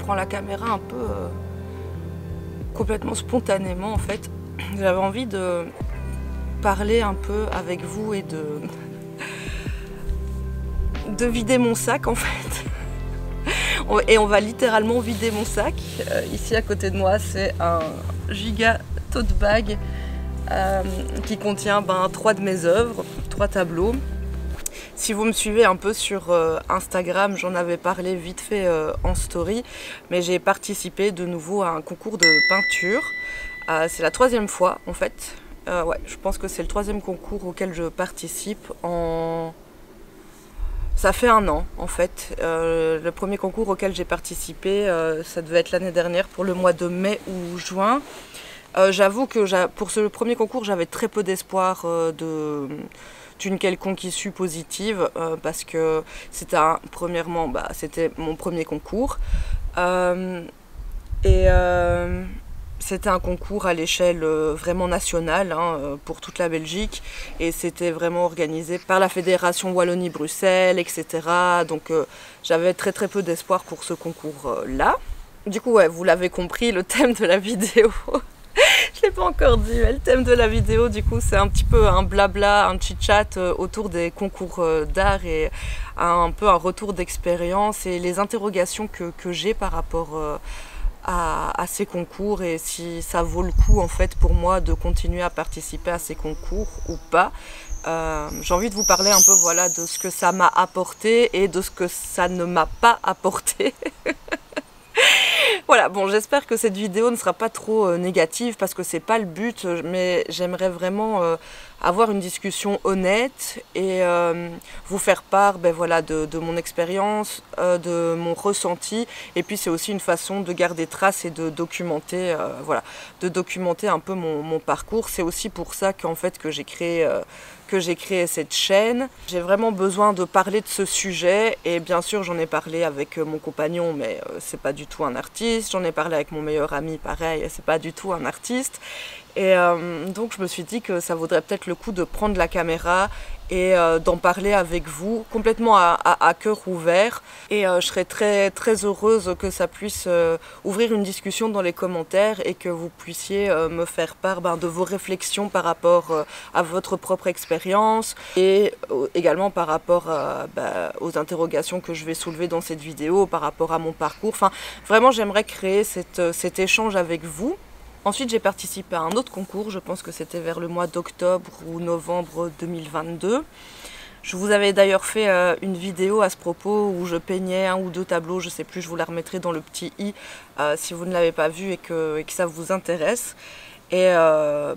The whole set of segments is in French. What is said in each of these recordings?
prends la caméra un peu complètement spontanément en fait. J'avais envie de parler un peu avec vous et de vider mon sac en fait. Et on va littéralement vider mon sac. Ici à côté de moi, c'est un giga tote bag qui contient 3 de mes œuvres, 3 tableaux. Si vous me suivez un peu sur Instagram, j'en avais parlé vite fait en story, mais j'ai participé de nouveau à un concours de peinture. C'est la 3e fois en fait. Ouais, je pense que c'est le 3e concours auquel je participe en... Ça fait 1 an en fait. Le premier concours auquel j'ai participé, ça devait être l'année dernière pour le mois de mai ou juin. J'avoue que pour ce premier concours, j'avais très peu d'espoir d'une quelconque issue positive parce que c'était premièrement, c'était mon premier concours. C'était un concours à l'échelle vraiment nationale hein, pour toute la Belgique et c'était vraiment organisé par la Fédération Wallonie-Bruxelles, etc. Donc j'avais très peu d'espoir pour ce concours-là. Du coup, ouais, vous l'avez compris, le thème de la vidéo, je ne l'ai pas encore dit, mais le thème de la vidéo, du coup, c'est un petit peu un blabla, un chit-chat autour des concours d'art et un peu un retour d'expérience et les interrogations que j'ai par rapport à ces concours et si ça vaut le coup en fait pour moi de continuer à participer à ces concours ou pas. J'ai envie de vous parler un peu voilà, de ce que ça m'a apporté et de ce que ça ne m'a pas apporté. Voilà, bon, j'espère que cette vidéo ne sera pas trop négative parce que c'est pas le but, mais j'aimerais vraiment avoir une discussion honnête et vous faire part voilà, de mon expérience, de mon ressenti, et puis c'est aussi une façon de garder trace et de documenter, voilà, de documenter un peu mon parcours. C'est aussi pour ça qu'en fait que j'ai créé cette chaîne. J'ai vraiment besoin de parler de ce sujet et bien sûr j'en ai parlé avec mon compagnon mais c'est pas du tout un artiste, j'en ai parlé avec mon meilleur ami pareil, c'est pas du tout un artiste et donc je me suis dit que ça vaudrait peut-être le coup de prendre la caméra et d'en parler avec vous complètement à cœur ouvert et je serais très heureuse que ça puisse ouvrir une discussion dans les commentaires et que vous puissiez me faire part de vos réflexions par rapport à votre propre expérience et également par rapport aux interrogations que je vais soulever dans cette vidéo par rapport à mon parcours. Enfin, vraiment j'aimerais créer cet échange avec vous. Ensuite, j'ai participé à un autre concours, je pense que c'était vers le mois d'octobre ou novembre 2022. Je vous avais d'ailleurs fait une vidéo à ce propos où je peignais 1 ou 2 tableaux, je ne sais plus, je vous la remettrai dans le petit i si vous ne l'avez pas vu et que ça vous intéresse. Et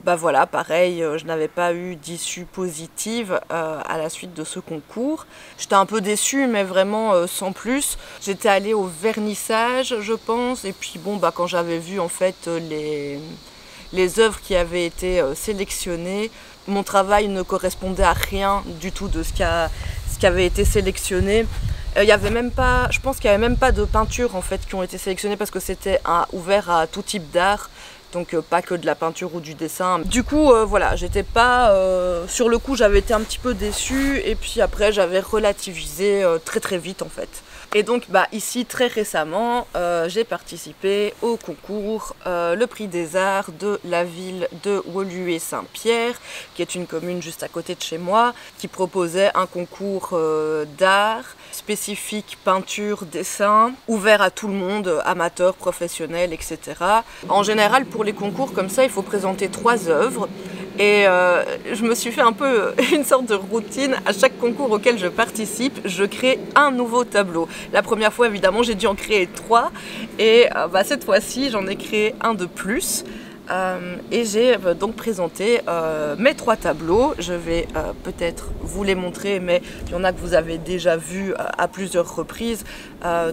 voilà, pareil, je n'avais pas eu d'issue positive à la suite de ce concours. J'étais un peu déçue, mais vraiment sans plus. J'étais allée au vernissage, je pense, et puis bon, quand j'avais vu en fait les œuvres qui avaient été sélectionnées, mon travail ne correspondait à rien du tout de ce qui avait été sélectionné. Il y avait même pas, je pense qu'il n'y avait même pas de peintures en fait qui ont été sélectionnées parce que c'était ouvert à tout type d'art. Donc pas que de la peinture ou du dessin. Du coup voilà, j'étais pas... sur le coup j'avais été un petit peu déçue et puis après j'avais relativisé très vite en fait. Et donc ici très récemment j'ai participé au concours le prix des arts de la ville de Woluwe-Saint-Pierre, qui est une commune juste à côté de chez moi, qui proposait un concours d'art spécifique peinture, dessin, ouvert à tout le monde, amateurs, professionnels, etc. En général pour les concours comme ça il faut présenter 3 œuvres. Et je me suis fait un peu une sorte de routine. À chaque concours auquel je participe, je crée un nouveau tableau. La première fois, évidemment, j'ai dû en créer 3. Et cette fois-ci, j'en ai créé un de plus. Et j'ai donc présenté mes 3 tableaux. Je vais peut-être vous les montrer, mais il y en a que vous avez déjà vus à plusieurs reprises.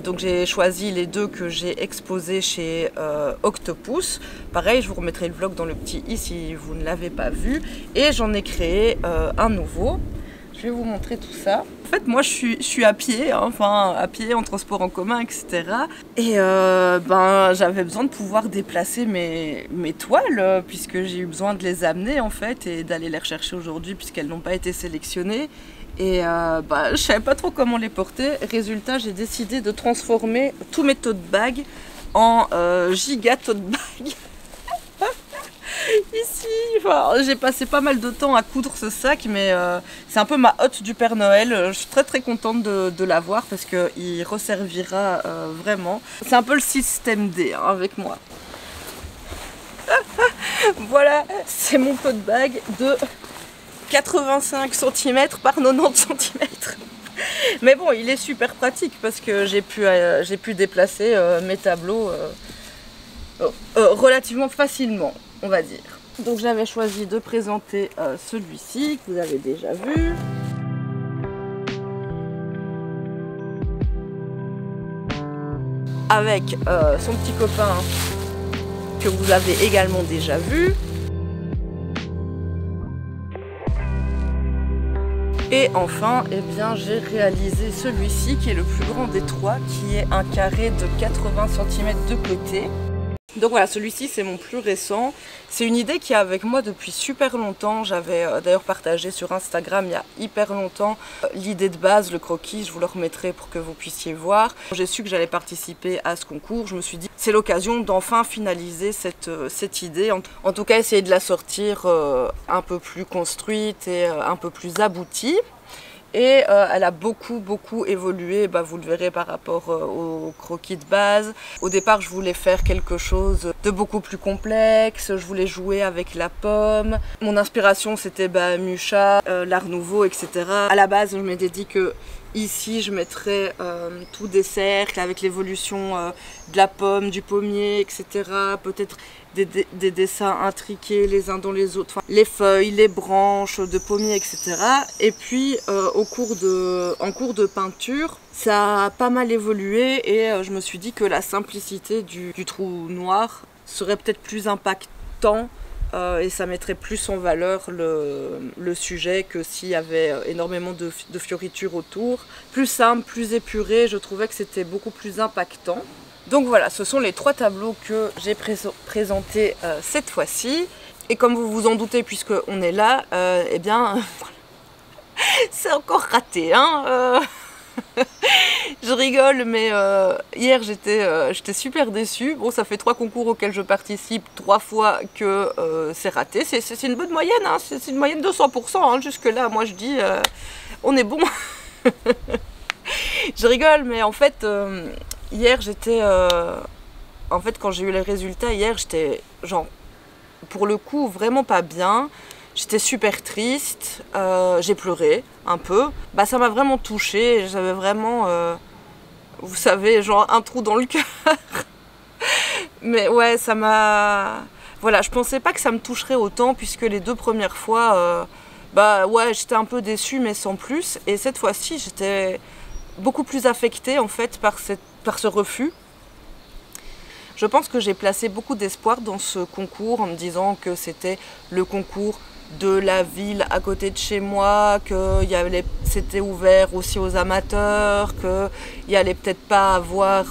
Donc j'ai choisi les 2 que j'ai exposés chez Octopus. Pareil, je vous remettrai le vlog dans le petit i si vous ne l'avez pas vu. Et j'en ai créé un nouveau. Je vais vous montrer tout ça. En fait, moi, je suis à pied, hein, enfin à pied, en transport en commun, etc. Et j'avais besoin de pouvoir déplacer mes toiles, puisque j'ai eu besoin de les amener, en fait, et d'aller les rechercher aujourd'hui, puisqu'elles n'ont pas été sélectionnées. Et je savais pas trop comment les porter. Résultat, j'ai décidé de transformer tous mes tote bags en giga tote bag. Ici, j'ai passé pas mal de temps à coudre ce sac, mais c'est un peu ma hotte du Père Noël. Je suis très contente de l'avoir parce qu'il resservira vraiment. C'est un peu le système D hein, avec moi. Voilà, c'est mon tote bag de 85 cm par 90 cm. Mais bon, il est super pratique parce que j'ai pu déplacer mes tableaux relativement facilement, on va dire. Donc j'avais choisi de présenter celui-ci que vous avez déjà vu. Avec son petit copain que vous avez également déjà vu. Et enfin, eh bien, j'ai réalisé celui-ci qui est le plus grand des trois, qui est un carré de 80 cm de côté. Donc voilà, celui-ci c'est mon plus récent. C'est une idée qui est avec moi depuis super longtemps. J'avais d'ailleurs partagé sur Instagram il y a hyper longtemps l'idée de base, le croquis, je vous le remettrai pour que vous puissiez voir. J'ai su que j'allais participer à ce concours, je me suis dit c'est l'occasion d'enfin finaliser cette idée. En tout cas essayer de la sortir un peu plus construite et un peu plus aboutie. Et elle a beaucoup évolué, vous le verrez par rapport au croquis de base. Au départ, je voulais faire quelque chose de beaucoup plus complexe, je voulais jouer avec la pomme. Mon inspiration, c'était Mucha, l'Art Nouveau, etc. À la base, je m'étais dit que ici, je mettrais tout des cercles avec l'évolution de la pomme, du pommier, etc. Peut-être des dessins intriqués les uns dans les autres, enfin, les feuilles, les branches de pommiers, etc. Et puis en cours de peinture, ça a pas mal évolué et je me suis dit que la simplicité du trou noir serait peut-être plus impactant et ça mettrait plus en valeur le sujet que s'il y avait énormément de fioritures autour. Plus simple, plus épuré, je trouvais que c'était beaucoup plus impactant. Donc voilà, ce sont les trois tableaux que j'ai présentés cette fois-ci. Et comme vous vous en doutez, puisqu'on est là, eh bien, c'est encore raté. Hein je rigole, mais hier j'étais super déçue. Bon, ça fait 3 concours auxquels je participe, 3 fois que c'est raté. C'est une bonne moyenne, hein, c'est une moyenne de 100%. Hein, jusque-là, moi je dis, on est bon. Je rigole, mais en fait... hier, en fait, quand j'ai eu les résultats, hier, j'étais, genre, pour le coup, vraiment pas bien. J'étais super triste, j'ai pleuré un peu. Ça m'a vraiment touchée, j'avais vraiment, vous savez, genre un trou dans le cœur. Mais ouais, ça m'a... Voilà, je pensais pas que ça me toucherait autant, puisque les 2 premières fois, ouais, j'étais un peu déçue, mais sans plus. Et cette fois-ci, j'étais beaucoup plus affectée, en fait, par ce refus. Je pense que j'ai placé beaucoup d'espoir dans ce concours en me disant que c'était le concours de la ville à côté de chez moi, que c'était ouvert aussi aux amateurs, qu'il n'y allait peut-être pas avoir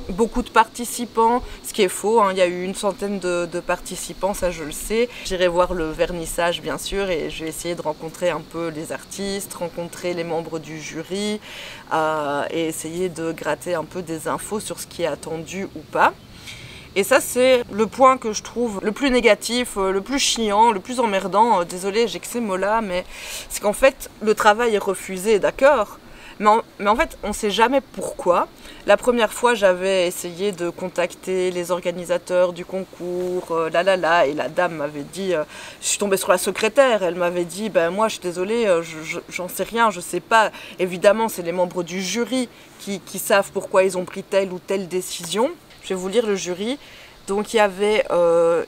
beaucoup de participants, ce qui est faux, hein. Il y a eu une centaine de participants, ça je le sais. J'irai voir le vernissage bien sûr et je vais essayer de rencontrer un peu les artistes, rencontrer les membres du jury et essayer de gratter un peu des infos sur ce qui est attendu ou pas. Et ça c'est le point que je trouve le plus négatif, le plus chiant, le plus emmerdant. Désolée, j'ai que ces mots-là, mais c'est qu'en fait le travail est refusé, d'accord ? Mais en fait, on ne sait jamais pourquoi. La première fois, j'avais essayé de contacter les organisateurs du concours, et la dame m'avait dit, je suis tombée sur la secrétaire, elle m'avait dit, moi je suis désolée, j'en sais rien, je sais pas. Évidemment, c'est les membres du jury qui savent pourquoi ils ont pris telle ou telle décision. Je vais vous lire le jury. Donc il y avait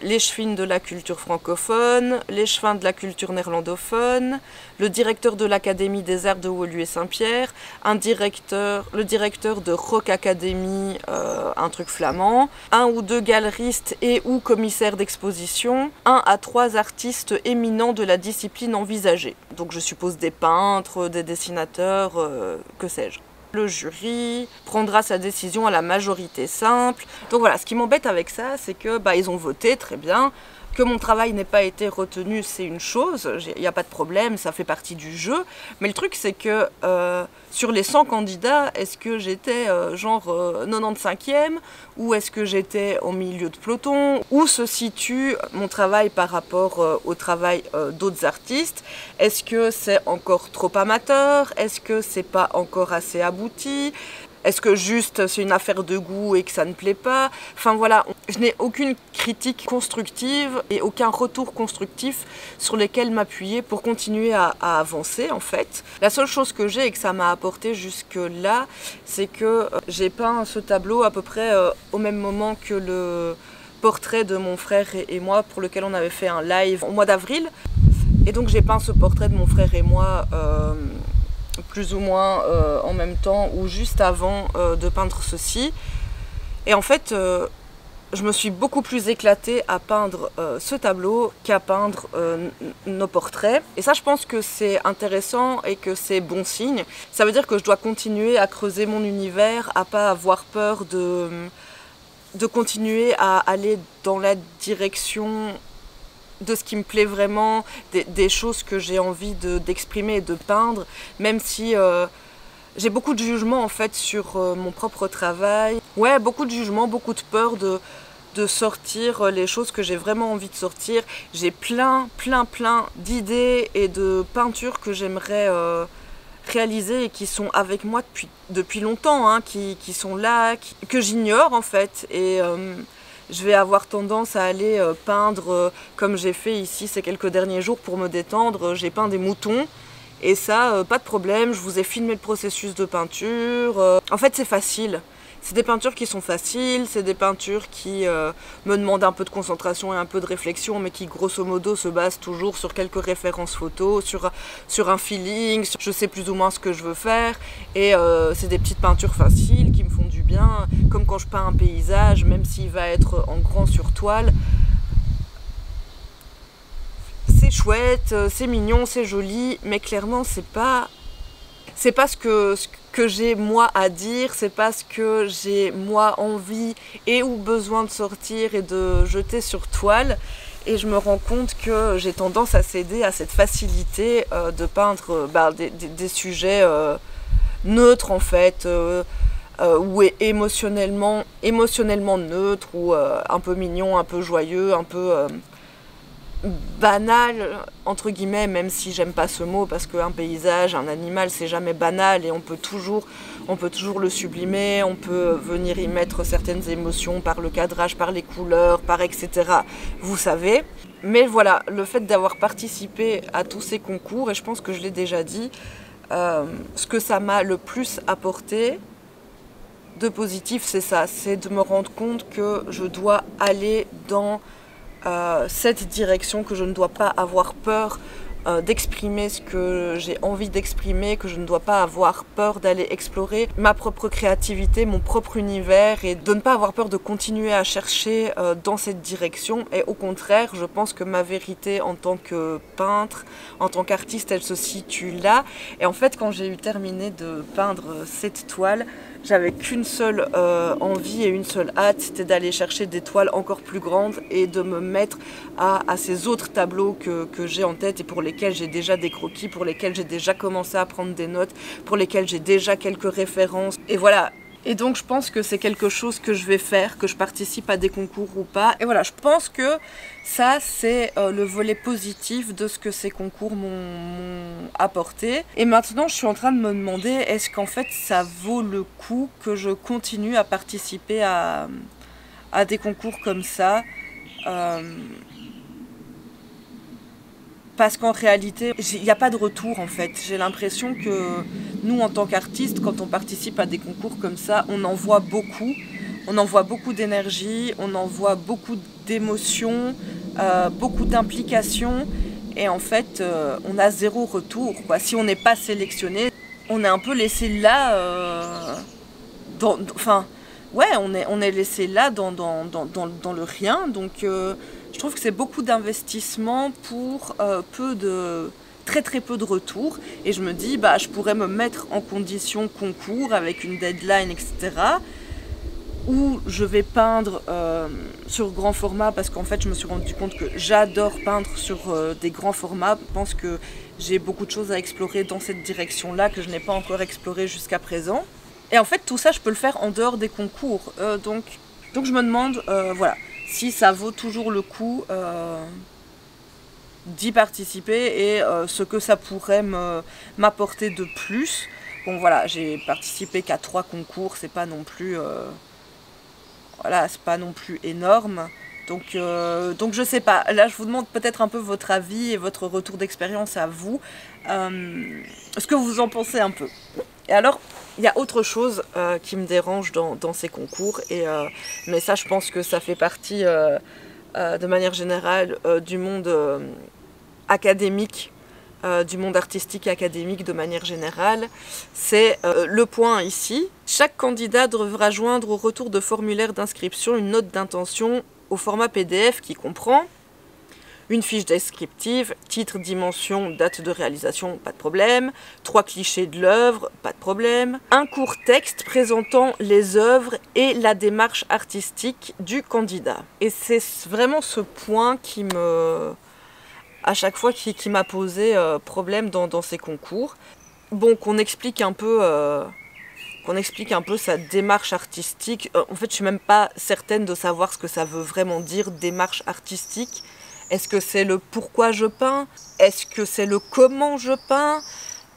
les chevines de la culture francophone, les chevins de la culture néerlandophone, le directeur de l'Académie des Arts de Woluwe et Saint-Pierre, le directeur de Rock Academy, un truc flamand, 1 ou 2 galeristes et ou commissaires d'exposition, 1 à 3 artistes éminents de la discipline envisagée. Donc je suppose des peintres, des dessinateurs, que sais-je. Le jury prendra sa décision à la majorité simple. Donc voilà, ce qui m'embête avec ça, c'est que ils ont voté, très bien. Que mon travail n'ait pas été retenu, c'est une chose, il n'y a pas de problème, ça fait partie du jeu. Mais le truc, c'est que sur les 100 candidats, est-ce que j'étais genre 95e ou est-ce que j'étais au milieu de peloton? Où se situe mon travail par rapport au travail d'autres artistes? Est-ce que c'est encore trop amateur? Est-ce que c'est pas encore assez abouti? Est-ce que juste c'est une affaire de goût et que ça ne plaît pas? Enfin voilà, je n'ai aucune critique constructive et aucun retour constructif sur lesquels m'appuyer pour continuer à avancer en fait. La seule chose que j'ai et que ça m'a apporté jusque là, c'est que j'ai peint ce tableau à peu près au même moment que le portrait de mon frère et moi pour lequel on avait fait un live au mois d'avril. Et donc j'ai peint ce portrait de mon frère et moi plus ou moins en même temps ou juste avant de peindre ceci. Et en fait, je me suis beaucoup plus éclatée à peindre ce tableau qu'à peindre nos portraits. Et ça, je pense que c'est intéressant et que c'est bon signe. Ça veut dire que je dois continuer à creuser mon univers, à pas avoir peur de continuer à aller dans la direction de ce qui me plaît vraiment, des choses que j'ai envie d'exprimer et de peindre, même si j'ai beaucoup de jugement en fait sur mon propre travail. Ouais, beaucoup de jugement, beaucoup de peur de sortir les choses que j'ai vraiment envie de sortir. J'ai plein d'idées et de peintures que j'aimerais réaliser et qui sont avec moi depuis longtemps, hein, qui sont là, que j'ignore en fait. Et je vais avoir tendance à aller peindre comme j'ai fait ici ces quelques derniers jours pour me détendre. J'ai peint des moutons et ça, pas de problème, je vous ai filmé le processus de peinture. En fait, c'est facile. C'est des peintures qui sont faciles, c'est des peintures qui me demandent un peu de concentration et un peu de réflexion, mais qui grosso modo se basent toujours sur quelques références photos, sur un feeling, je sais plus ou moins ce que je veux faire. Et c'est des petites peintures faciles qui me font du bien, comme quand je peins un paysage, même s'il va être en grand sur toile. C'est chouette, c'est mignon, c'est joli, mais clairement c'est pas ce que j'ai moi à dire, c'est pas ce que j'ai moi envie et ou besoin de sortir et de jeter sur toile. Et je me rends compte que j'ai tendance à céder à cette facilité de peindre des sujets neutres en fait, ou émotionnellement neutres, ou un peu mignon, un peu joyeux, un peu banal entre guillemets, même si j'aime pas ce mot parce qu'un paysage, un animal, c'est jamais banal et on peut toujours le sublimer, on peut venir y mettre certaines émotions par le cadrage, par les couleurs, par etc. Vous savez. Mais voilà, le fait d'avoir participé à tous ces concours, et je pense que je l'ai déjà dit, ce que ça m'a le plus apporté de positif, c'est ça, c'est de me rendre compte que je dois aller dans cette direction, que je ne dois pas avoir peur d'exprimer ce que j'ai envie d'exprimer, que je ne dois pas avoir peur d'aller explorer ma propre créativité, mon propre univers, et de ne pas avoir peur de continuer à chercher dans cette direction. Et au contraire, je pense que ma vérité en tant que peintre, en tant qu'artiste, elle se situe là. Et en fait, quand j'ai eu terminé de peindre cette toile, j'avais qu'une seule envie et une seule hâte, c'était d'aller chercher des toiles encore plus grandes et de me mettre à ces autres tableaux que j'ai en tête et pour lesquels j'ai déjà des croquis, pour lesquels j'ai déjà commencé à prendre des notes, pour lesquels j'ai déjà quelques références. Et voilà. Et donc je pense que c'est quelque chose que je vais faire, que je participe à des concours ou pas. Et voilà, je pense que ça c'est le volet positif de ce que ces concours m'ont apporté. Et maintenant je suis en train de me demander, est-ce qu'en fait ça vaut le coup que je continue à participer à des concours comme ça, parce qu'en réalité, il n'y a pas de retour en fait. J'ai l'impression que nous, en tant qu'artistes, quand on participe à des concours comme ça, on en voit beaucoup. on envoie beaucoup d'énergie, on envoie beaucoup d'émotions, beaucoup d'implications, et en fait on a zéro retour, quoi. Si on n'est pas sélectionné, on est un peu laissé là, enfin ouais, on est laissé là dans le rien, donc je trouve que c'est beaucoup d'investissement pour très peu de retour, et je me dis bah je pourrais me mettre en condition concours avec une deadline, etc., où je vais peindre sur grand format, parce qu'en fait je me suis rendu compte que j'adore peindre sur des grands formats. Je pense que j'ai beaucoup de choses à explorer dans cette direction-là que je n'ai pas encore exploré jusqu'à présent. Et en fait tout ça je peux le faire en dehors des concours. Donc je me demande voilà, si ça vaut toujours le coup d'y participer, et ce que ça pourrait m'apporter de plus. Bon voilà, j'ai participé qu'à 3 concours, c'est pas non plus... voilà, c'est pas non plus énorme, donc je sais pas. Là, je vous demande peut-être un peu votre avis et votre retour d'expérience à vous, ce que vous en pensez un peu. Et alors, il y a autre chose qui me dérange dans ces concours, mais ça, je pense que ça fait partie, de manière générale, du monde académique, du monde artistique et académique de manière générale, c'est le point ici. Chaque candidat devra joindre au retour de formulaire d'inscription une note d'intention au format PDF qui comprend une fiche descriptive, titre, dimension, date de réalisation, pas de problème, 3 clichés de l'œuvre, pas de problème, un court texte présentant les œuvres et la démarche artistique du candidat. Et c'est vraiment ce point qui à chaque fois qui m'a posé problème dans ces concours. Bon, qu'on explique un peu sa démarche artistique. En fait, je suis même pas certaine de savoir ce que ça veut vraiment dire, démarche artistique. Est-ce que c'est le pourquoi je peins? Est-ce que c'est le comment je peins?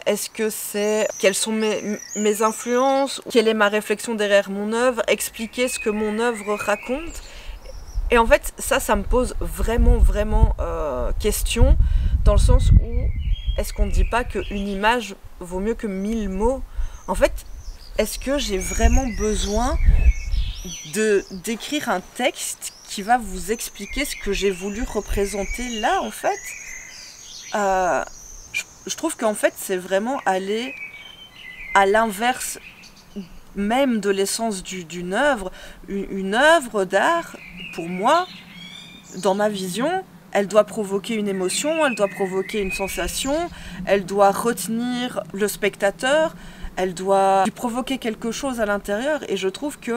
Est-ce que c'est quelles sont mes influences? Quelle est ma réflexion derrière mon œuvre? Expliquer ce que mon œuvre raconte. Et en fait, ça me pose vraiment question, dans le sens où est-ce qu'on ne dit pas qu'une image vaut mieux que 1000 mots? En fait, est-ce que j'ai vraiment besoin d'écrire un texte qui va vous expliquer ce que j'ai voulu représenter là, en fait? Je trouve qu'en fait, c'est vraiment aller à l'inverse même de l'essence d'une œuvre. Une œuvre d'art, pour moi, dans ma vision, elle doit provoquer une émotion, elle doit provoquer une sensation, elle doit retenir le spectateur, elle doit lui provoquer quelque chose à l'intérieur, et je trouve que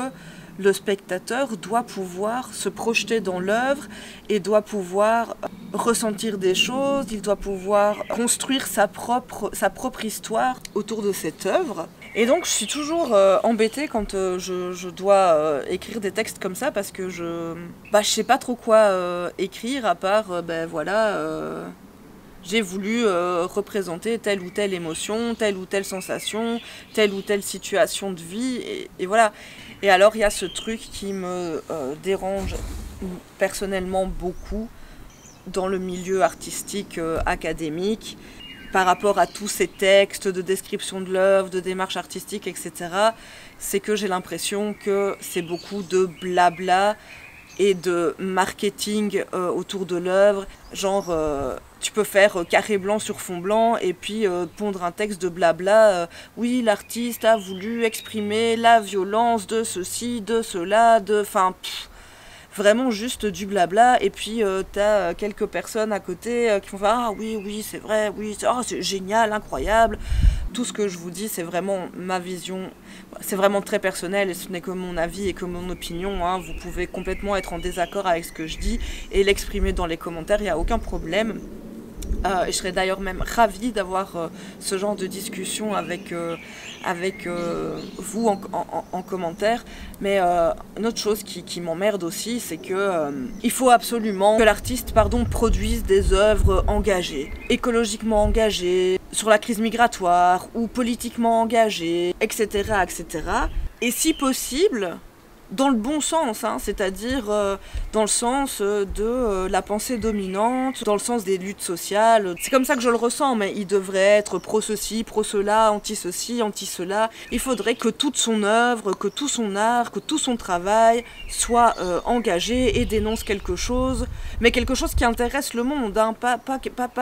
le spectateur doit pouvoir se projeter dans l'œuvre et doit pouvoir ressentir des choses, il doit pouvoir construire sa propre histoire autour de cette œuvre. Et donc je suis toujours embêtée quand je dois écrire des textes comme ça, parce que je sais pas trop quoi écrire, à part j'ai voulu représenter telle ou telle émotion, telle ou telle sensation, telle ou telle situation de vie, et voilà. Et alors il y a ce truc qui me dérange personnellement beaucoup dans le milieu artistique académique, par rapport à tous ces textes de description de l'œuvre, de démarche artistique, etc., c'est que j'ai l'impression que c'est beaucoup de blabla et de marketing autour de l'œuvre. Genre, tu peux faire carré blanc sur fond blanc et puis pondre un texte de blabla. Oui, l'artiste a voulu exprimer la violence de ceci, de cela, enfin... Vraiment juste du blabla, et puis t'as quelques personnes à côté qui vont faire « Ah oui, c'est vrai, oui, c'est génial, incroyable ». Tout ce que je vous dis, c'est vraiment ma vision, c'est vraiment très personnel, et ce n'est que mon avis et que mon opinion, hein. Vous pouvez complètement être en désaccord avec ce que je dis et l'exprimer dans les commentaires, il n'y a aucun problème. Et je serais d'ailleurs même ravie d'avoir ce genre de discussion avec vous en commentaire. Mais une autre chose qui m'emmerde aussi, c'est que il faut absolument que l'artiste produise des œuvres engagées, écologiquement engagées, sur la crise migratoire ou politiquement engagées, etc., etc. Et si possible, dans le bon sens, hein, c'est-à-dire dans le sens de la pensée dominante, dans le sens des luttes sociales. C'est comme ça que je le ressens, mais il devrait être pro-ceci, pro-cela, anti-ceci, anti-cela. Il faudrait que toute son œuvre, que tout son art, que tout son travail soit engagé et dénonce quelque chose, mais quelque chose qui intéresse le monde, hein, pas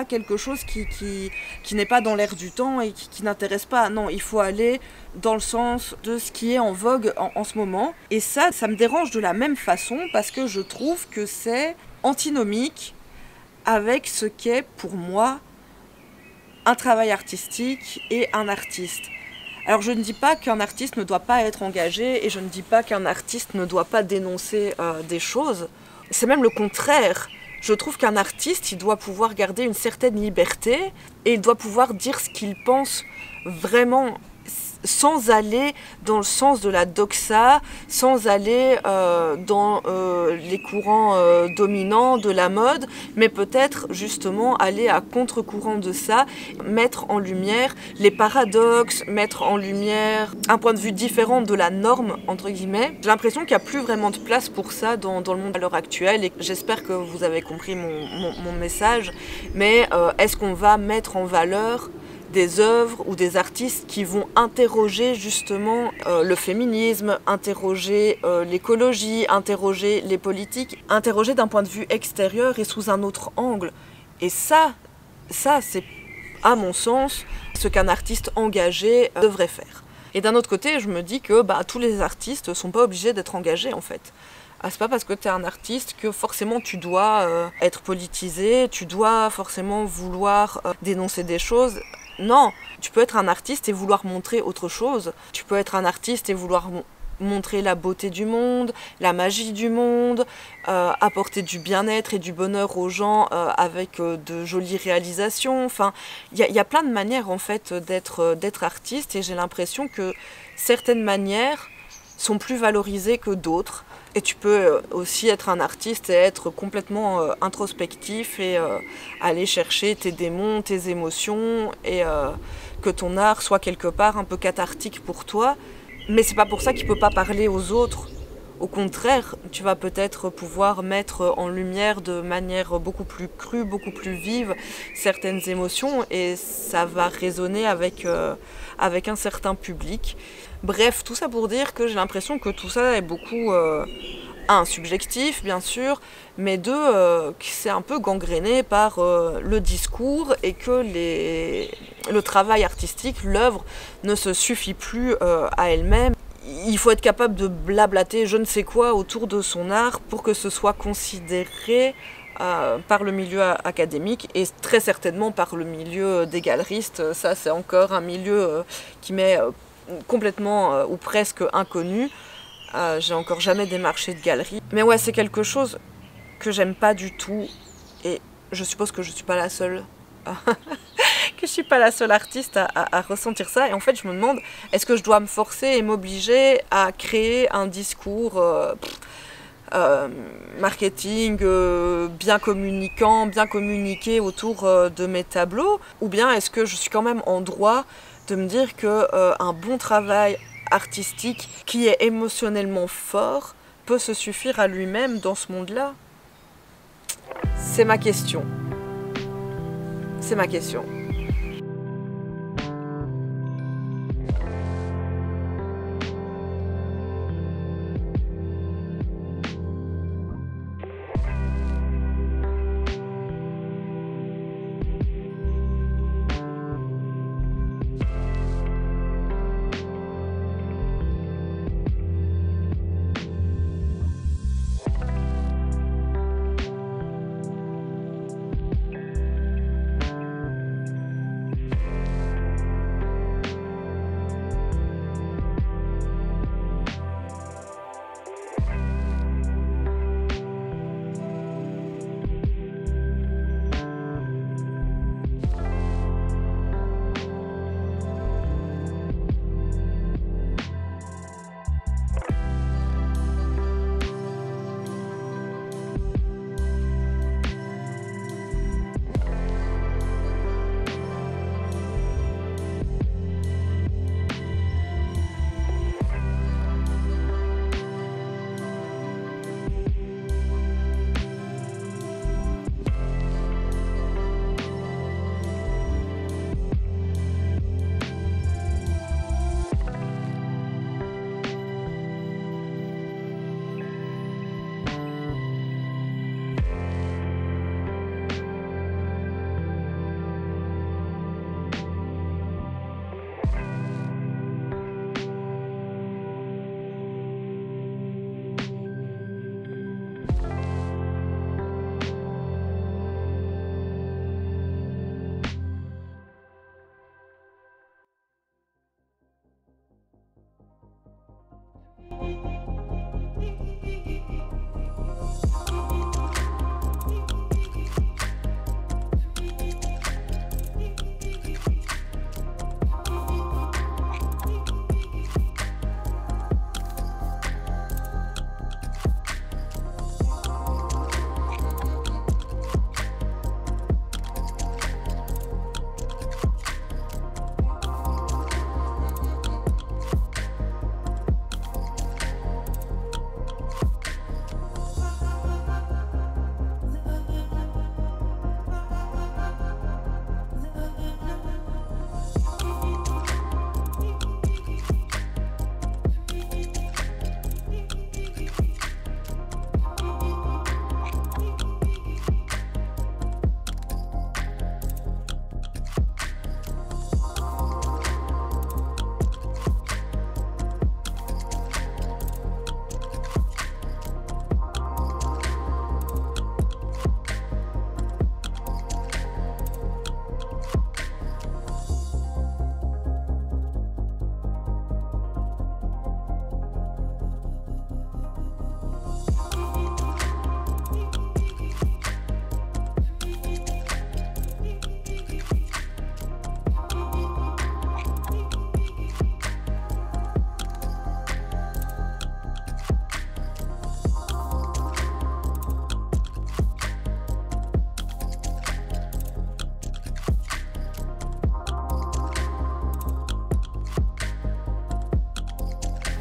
quelque chose qui n'est pas dans l'air du temps et qui n'intéresse pas. Non, il faut aller dans le sens de ce qui est en vogue en ce moment. Et ça me dérange de la même façon parce que je trouve que c'est antinomique avec ce qu'est pour moi un travail artistique et un artiste. Alors je ne dis pas qu'un artiste ne doit pas être engagé et je ne dis pas qu'un artiste ne doit pas dénoncer des choses. C'est même le contraire. Je trouve qu'un artiste, il doit pouvoir garder une certaine liberté et il doit pouvoir dire ce qu'il pense vraiment, sans aller dans le sens de la doxa, sans aller dans les courants dominants de la mode, mais peut-être justement aller à contre-courant de ça, mettre en lumière les paradoxes, mettre en lumière un point de vue différent de la norme, entre guillemets. J'ai l'impression qu'il n'y a plus vraiment de place pour ça dans le monde à l'heure actuelle, et j'espère que vous avez compris mon message, mais est-ce qu'on va mettre en valeur des œuvres ou des artistes qui vont interroger justement le féminisme, interroger l'écologie, interroger les politiques, interroger d'un point de vue extérieur et sous un autre angle. Et ça c'est à mon sens ce qu'un artiste engagé devrait faire. Et d'un autre côté, je me dis que tous les artistes ne sont pas obligés d'être engagés en fait. C'est pas parce que tu es un artiste que forcément tu dois être politisé, tu dois forcément vouloir dénoncer des choses. Non, tu peux être un artiste et vouloir montrer autre chose. Tu peux être un artiste et vouloir montrer la beauté du monde, la magie du monde, apporter du bien-être et du bonheur aux gens avec de jolies réalisations. Enfin, il y a plein de manières en fait d'être artiste, et j'ai l'impression que certaines manières sont plus valorisées que d'autres. Et tu peux aussi être un artiste et être complètement introspectif et aller chercher tes démons, tes émotions, et que ton art soit quelque part un peu cathartique pour toi. Mais c'est pas pour ça qu'il peut pas parler aux autres. Au contraire, tu vas peut-être pouvoir mettre en lumière de manière beaucoup plus crue, beaucoup plus vive certaines émotions, et ça va résonner avec un certain public. Bref, tout ça pour dire que j'ai l'impression que tout ça est beaucoup, subjectif bien sûr, mais que c'est un peu gangréné par le discours, et que le travail artistique, l'œuvre, ne se suffit plus à elle-même. Il faut être capable de blablater je ne sais quoi autour de son art pour que ce soit considéré par le milieu académique, et très certainement par le milieu des galeristes. Ça, c'est encore un milieu qui m'est complètement ou presque inconnu. J'ai encore jamais démarché de galerie. Mais ouais, c'est quelque chose que j'aime pas du tout, et je suppose que je suis pas la seule que je suis pas la seule artiste à ressentir ça. Et en fait, je me demande, est-ce que je dois me forcer et m'obliger à créer un discours marketing bien communicant, bien communiqué autour de mes tableaux, ou bien est-ce que je suis quand même en droit de me dire que un bon travail artistique qui est émotionnellement fort peut se suffire à lui-même dans ce monde-là? C'est ma question. C'est ma question.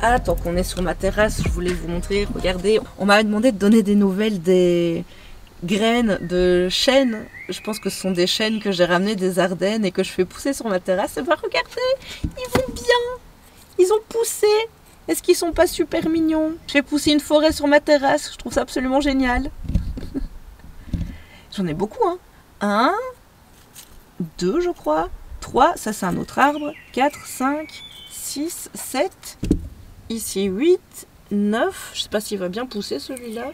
Ah, tant qu'on est sur ma terrasse, je voulais vous montrer, regardez. On m'avait demandé de donner des nouvelles des graines de chênes. Je pense que ce sont des chênes que j'ai ramenés des Ardennes et que je fais pousser sur ma terrasse. Et bien regardez, ils vont bien. Ils ont poussé. Est-ce qu'ils sont pas super mignons? Je fais pousser une forêt sur ma terrasse. Je trouve ça absolument génial. J'en ai beaucoup, hein. 1, 2, je crois. 3, ça c'est un autre arbre. 4, 5, 6, 7. Ici 8, 9. Je sais pas s'il va bien pousser celui-là.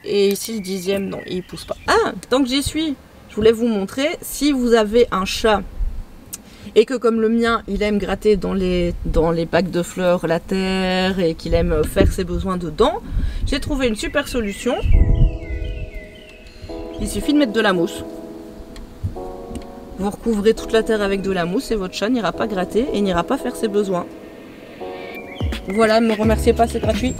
Et ici le 10e, non, il pousse pas. Ah, tant que j'y suis, je voulais vous montrer. Si vous avez un chat et que comme le mien, il aime gratter dans les bacs de fleurs la terre et qu'il aime faire ses besoins dedans, j'ai trouvé une super solution. Il suffit de mettre de la mousse. Vous recouvrez toute la terre avec de la mousse et votre chat n'ira pas gratter et n'ira pas faire ses besoins. Voilà, ne me remerciez pas, c'est gratuit.